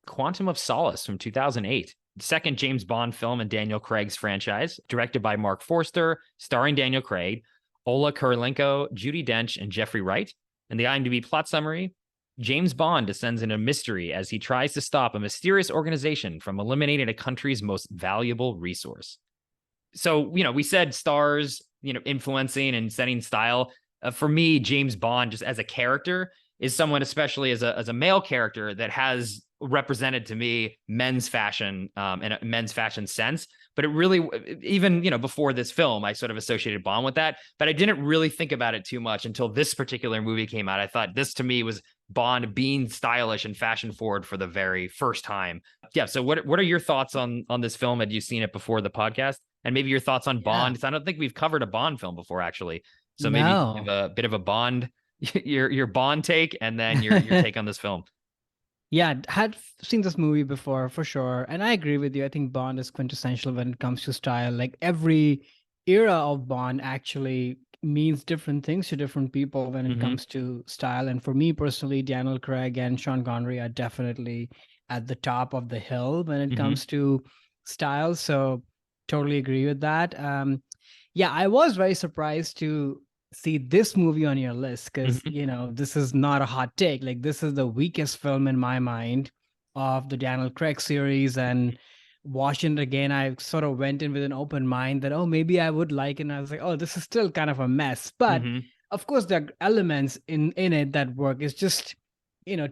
Quantum of Solace from 2008. The second James Bond film in Daniel Craig's franchise, directed by Mark Forster, starring Daniel Craig, Ola Kurilenko, Judi Dench, and Jeffrey Wright. And the IMDb plot summary: James Bond descends into mystery as he tries to stop a mysterious organization from eliminating a country's most valuable resource. So, we said stars, influencing and setting style. For me, James Bond, just as a character, is someone, especially as a male character, that has represented to me men's fashion and a men's fashion sense. But it really, even, before this film, I sort of associated Bond with that. But I didn't really think about it too much until this particular movie came out. I thought this, to me, was Bond being stylish and fashion forward for the very first time. Yeah. So what are your thoughts on this film? Had you seen it before the podcast? And maybe your thoughts on Bond? Because I don't think we've covered a Bond film before, actually. So maybe give a bit of a Bond, your Bond take, and then your take on this film. Yeah, had seen this movie before for sure. And I agree with you. I think Bond is quintessential when it comes to style. Like every era of Bond actually means different things to different people when it comes to style. And for me personally, Daniel Craig and Sean Connery are definitely at the top of the hill when it comes to style. So totally agree with that. Yeah, I was very surprised to see this movie on your list because this is not a hot take. Like, this is the weakest film in my mind of the Daniel Craig series, and watching it again, I sort of went in with an open mind that, oh, maybe I would like it. And I was like, oh, this is still kind of a mess, but of course there are elements in it that work. It's just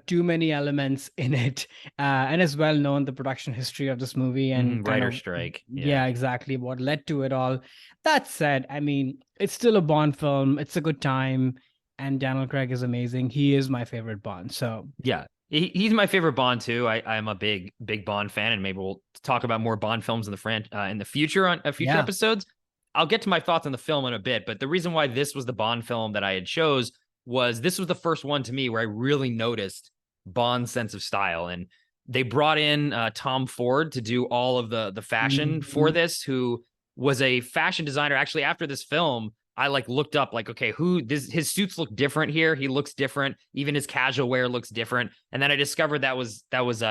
too many elements in it, and it's well known the production history of this movie and writer strike. Yeah, exactly what led to it all. That said, I mean, it's still a Bond film. It's a good time, and Daniel Craig is amazing. He is my favorite Bond. So yeah, he's my favorite Bond too. I'm a big Bond fan, and maybe we'll talk about more Bond films in the future on future episodes. I'll get to my thoughts on the film in a bit, but the reason why this was the Bond film that I had chose was this was the first one to me where I really noticed Bond's sense of style. And they brought in Tom Ford to do all of the fashion for this, who was a fashion designer. Actually, after this film, I looked up okay, his suits look different here. He looks different. Even his casual wear looks different. And then I discovered that was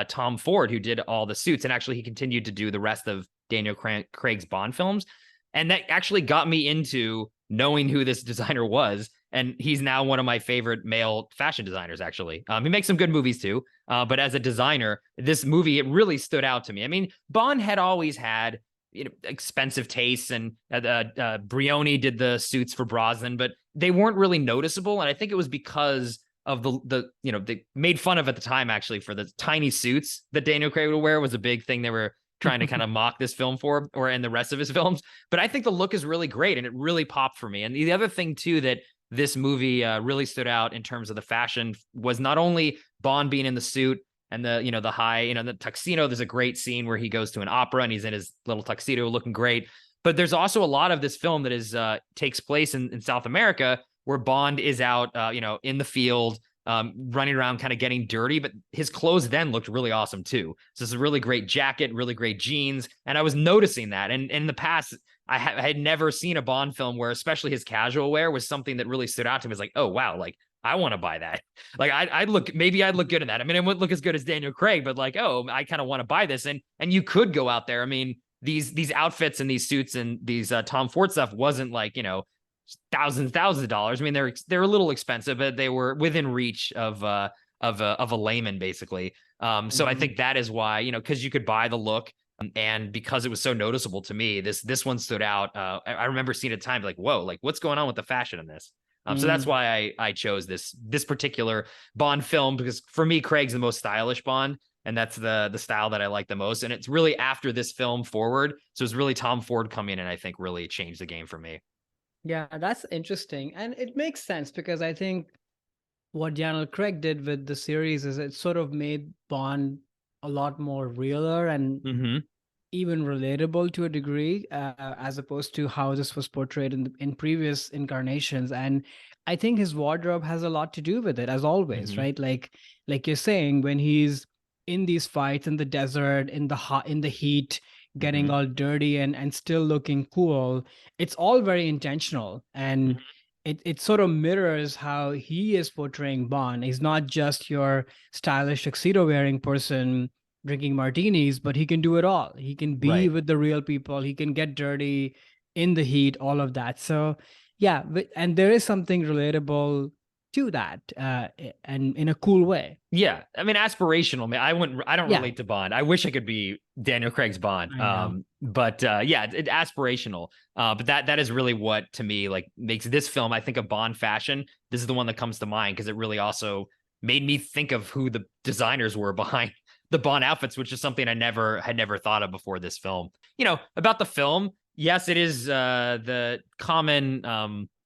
Tom Ford who did all the suits. And actually he continued to do the rest of Daniel Craig's Bond films. And that actually got me into knowing who this designer was. And he's now one of my favorite male fashion designers, actually. He makes some good movies too. But as a designer, this movie, it really stood out to me. I mean, Bond had always had expensive tastes, and Brioni did the suits for Brosnan, but they weren't really noticeable. And I think it was because of they made fun of at the time, actually, for the tiny suits that Daniel Craig would wear was a big thing they were trying to kind of mock this film for, or in the rest of his films. But I think the look is really great, and it really popped for me. And the other thing too that this movie really stood out in terms of the fashion was not only Bond being in the suit and the high, the tuxedo. There's a great scene where he goes to an opera and he's in his little tuxedo looking great. But there's also a lot of this film that is takes place in South America, where Bond is out, in the field, running around kind of getting dirty, but his clothes then looked really awesome too. So it's a really great jacket, really great jeans. And I was noticing that. And in the past, I had never seen a Bond film where especially his casual wear was something that really stood out to me. It's like, oh, wow, I want to buy that. I'd look good in that. I mean, it wouldn't look as good as Daniel Craig, but oh, I kind of want to buy this. And you could go out there. I mean, these outfits and these suits and these Tom Ford stuff wasn't thousands of dollars. I mean, they're a little expensive, but they were within reach of a layman, basically. So I think that is why, because you could buy the look, and because it was so noticeable to me, this one stood out. I remember seeing it at times whoa, what's going on with the fashion in this? So that's why I chose this particular Bond film, because for me, Craig's the most stylish Bond, and that's the style that I like the most. And it's really after this film forward. So it's really Tom Ford coming in and I think really changed the game for me. Yeah, that's interesting. And it makes sense because I think what Daniel Craig did with the series is it sort of made Bond a lot more realer and even relatable to a degree, as opposed to how this was portrayed in previous incarnations. And I think his wardrobe has a lot to do with it, as always, right? Like you're saying, when he's in these fights in the desert, in the heat, getting all dirty and still looking cool, it's all very intentional. And it sort of mirrors how he is portraying Bond. He's not just your stylish tuxedo wearing person drinking martinis, but he can do it all. He can be Right. with the real people. He can get dirty in the heat, all of that. So yeah, and there is something relatable to that, and in a cool way. Yeah, I mean, aspirational. Man, I don't Yeah, relate to Bond. I wish I could be Daniel Craig's Bond. I know. But yeah, aspirational. But that is really what to me like makes this film. I think of Bond fashion. This is the one that comes to mind because it really also made me think of who the designers were behind the Bond outfits, which is something I had never thought of before this film. You know, about the film. Yes, it is the common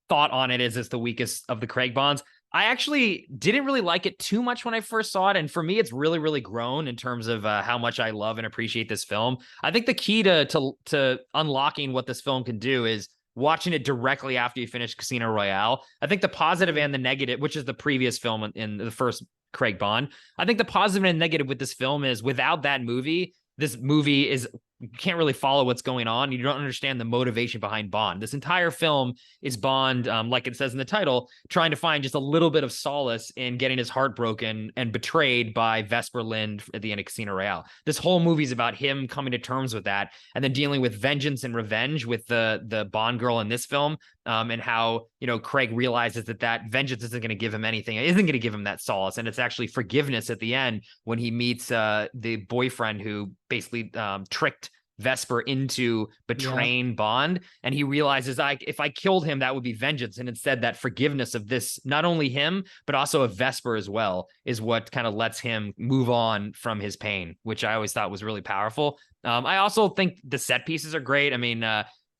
thought on it is it's the weakest of the Craig Bonds. I actually didn't really like it too much when I first saw it. And for me, it's really, really grown in terms of how much I love and appreciate this film. I think the key to unlocking what this film can do is watching it directly after you finish Casino Royale. I think the positive and the negative, which is the previous film in the first Craig Bond, I think the positive and negative with this film is without that movie, this movie is you can't really follow what's going on. You don't understand the motivation behind Bond. This entire film is Bond, like it says in the title, trying to find just a little bit of solace in getting his heart broken and betrayed by Vesper Lynd at the end of Casino Royale. This whole movie is about him coming to terms with that and then dealing with vengeance and revenge with the Bond girl in this film, and how, you know, Craig realizes that vengeance isn't going to give him anything. It isn't going to give him that solace. And it's actually forgiveness at the end when he meets the boyfriend who basically tricked Vesper into betraying Bond, and he realizes if I killed him, that would be vengeance, and instead that forgiveness of this, not only him but also of Vesper as well, is what kind of lets him move on from his pain, which I always thought was really powerful. I also think the set pieces are great. I mean,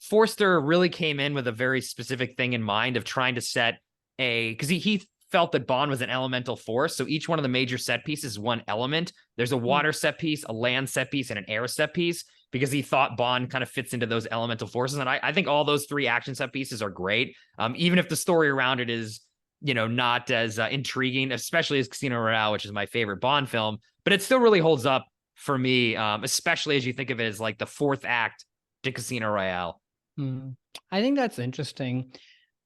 Forster really came in with a very specific thing in mind of trying to set because he felt that Bond was an elemental force. So each one of the major set pieces is one element. There's a water set piece, a land set piece, and an air set piece, because he thought Bond kind of fits into those elemental forces. And I think all those three action set pieces are great. Even if the story around it is, you know, not as intriguing, especially as Casino Royale, which is my favorite Bond film, but it still really holds up for me, especially as you think of it as like the fourth act to Casino Royale. I think that's interesting.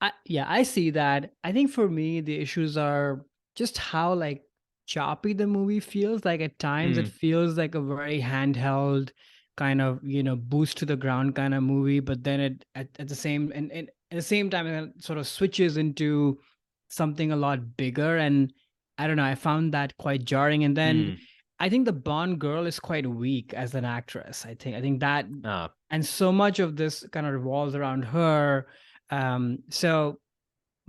I see that. I think for me, the issues are just how like choppy the movie feels. Like at times it feels like a very handheld kind of, you know, boost to the ground kind of movie, but then it at the same and at the same time it sort of switches into something a lot bigger. And I don't know, I found that quite jarring. And then I think the Bond girl is quite weak as an actress. I think that and so much of this kind of revolves around her.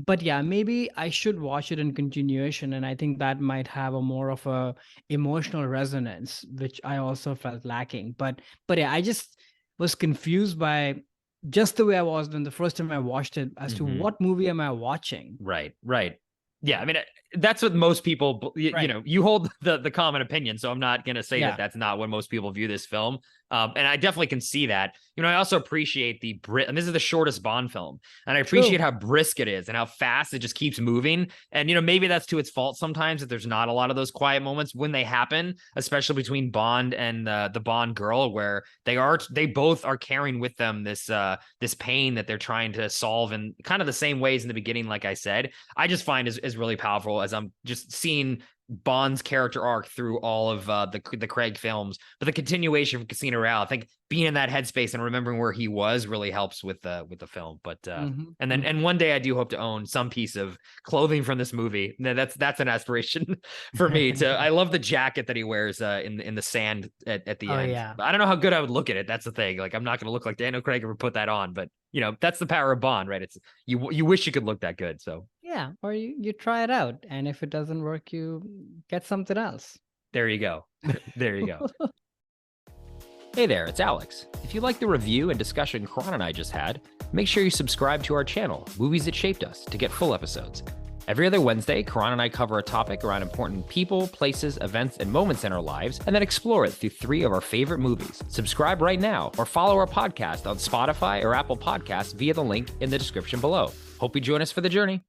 But yeah, maybe I should watch it in continuation, and I think that might have a more of a emotional resonance, which I also felt lacking. But yeah, I just was confused by just the way I was when the first time I watched it as to what movie am I watching? Right. Yeah, I mean, that's what most people, you know, you hold the common opinion. So I'm not going to say that that's not what most people view this film. And I definitely can see that. You know, I also appreciate and this is the shortest Bond film. And I appreciate how brisk it is and how fast it just keeps moving. And, you know, maybe that's to its fault sometimes that there's not a lot of those quiet moments when they happen, especially between Bond and the Bond girl, where they both are carrying with them this pain that they're trying to solve in kind of the same ways in the beginning. Like I said, I just find is really powerful as I'm just seeing Bond's character arc through all of the Craig films, but the continuation from Casino Royale, I think being in that headspace and remembering where he was really helps with the film. But and one day I do hope to own some piece of clothing from this movie. That's an aspiration for me. I love the jacket that he wears in the sand at the end. Yeah. I don't know how good I would look at it. That's the thing. Like I'm not going to look like Daniel Craig ever put that on, but you know that's the power of Bond, right? It's you wish you could look that good. So. Yeah, or you try it out, and if it doesn't work, you get something else. There you go. There you go. Hey there, it's Alex. If you like the review and discussion Karan and I just had, make sure you subscribe to our channel, Movies That Shaped Us, to get full episodes. Every other Wednesday, Karan and I cover a topic around important people, places, events, and moments in our lives, and then explore it through 3 of our favorite movies. Subscribe right now, or follow our podcast on Spotify or Apple Podcasts via the link in the description below. Hope you join us for the journey.